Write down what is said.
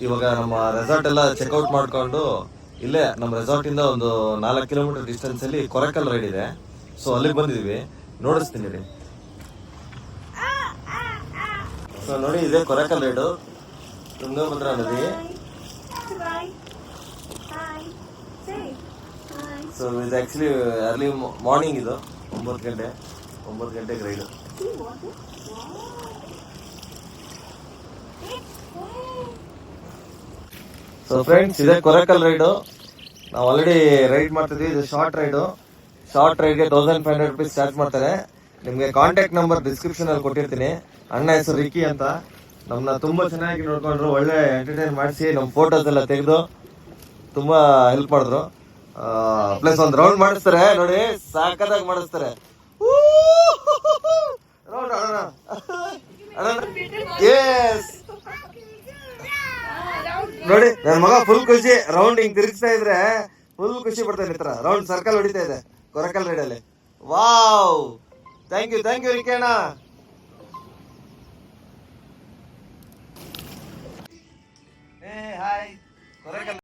ಇವಾಗ ನಮ್ಮ ರೆಸಾರ್ಟ್ ಎಲ್ಲ ಚೆಕ್ಔಟ್ ಮಾಡ್ಕೊಂಡು ಇಲ್ಲೇ ನಮ್ಮ ರೆಸಾರ್ಟ್ ಇಂದ ಒಂದು 4 ಕಿಲೋಮೀಟರ್ ಡಿಸ್ಟೆನ್ಸ್ ಅಲ್ಲಿ ಕೊರಕಲ್ ರೈಡ್ ಇದೆ. ಸೊ ಅಲ್ಲಿಗೆ ಬಂದಿದೀವಿ, ನೋಡಿಸ್ತೀನಿ ರೀ. ಸೊ ನೋಡಿ, ಇದೆ ಕೊರಕಲ್ ರೈಡು, ತುಂಗಭದ್ರಾ ನದಿ. ಸೊ ಇದು ಆಕ್ಚುಲಿ ಅರ್ಲಿ ಮಾರ್ನಿಂಗ್, ಇದು 9 ಗಂಟೆಗೆ ರೈಡು. ಸೊ ಫ್ರೆಂಡ್ಸ್, ಇದೆ ಕೊರಕಲ್ ರೈಡು. ನಾವು ಆಲ್ರೆಡಿ ರೈಡ್ ಮಾಡ್ತಿದ್ವಿ. ಇದು ಶಾರ್ಟ್ ರೈಡ್ಗೆ 1500 ರುಪೀಸ್ ಚಾರ್ಜ್ ಮಾಡ್ತಾರೆ. ನಿಮ್ಗೆ ಕಾಂಟ್ಯಾಕ್ಟ್ ನಂಬರ್ ಡಿಸ್ಕ್ರಿಪ್ಷನ್ ಅಲ್ಲಿ ಕೊಟ್ಟಿರ್ತೀನಿ. ಅಣ್ಣ ಹೆಸರು ರಿಕ್ಕಿ ಅಂತ. ನಮ್ಮನ್ನ ತುಂಬಾ ಚೆನ್ನಾಗಿ ನೋಡ್ಕೊಂಡ್ರು, ಒಳ್ಳೆ ಎಂಟರ್ಟೈನ್ ಮಾಡಿಸಿ, ನಮ್ಮ ಫೋಟೋಸ್ ಎಲ್ಲ ತೆಗೆದು ತುಂಬಾ ಹೆಲ್ಪ್ ಮಾಡಿದ್ರು. ಪ್ಲಸ್ ಒಂದು ರೌಂಡ್ ಮಾಡಿಸ್ತಾರೆ ನೋಡಿ, ಸಾಕದಾಗಿ ಮಾಡಿಸ್ತಾರೆ. ರೌಂಡ್ ನೋಡಿ, ನನ್ನ ಮಗ ಫುಲ್ ಖುಷಿ. ರೌಂಡ್ ಹಿಂಗ್ ತಿರುಗಿಸ್ತಾ ಇದ್ರೆ ಫುಲ್ ಖುಷಿ ಪಡ್ತಾನೆ. ಈ ತರ ರೌಂಡ್ ಸರ್ಕಲ್ ಹೊಡಿತಾ ಇದೆ ಕೊರಕಲ್ ರೈಡ್ ಅಲ್ಲಿ. ವಾವ್, ಥ್ಯಾಂಕ್ ಯು ರಿಕೇಣ. ಹಾಯ್ ಕೊರಕಲ್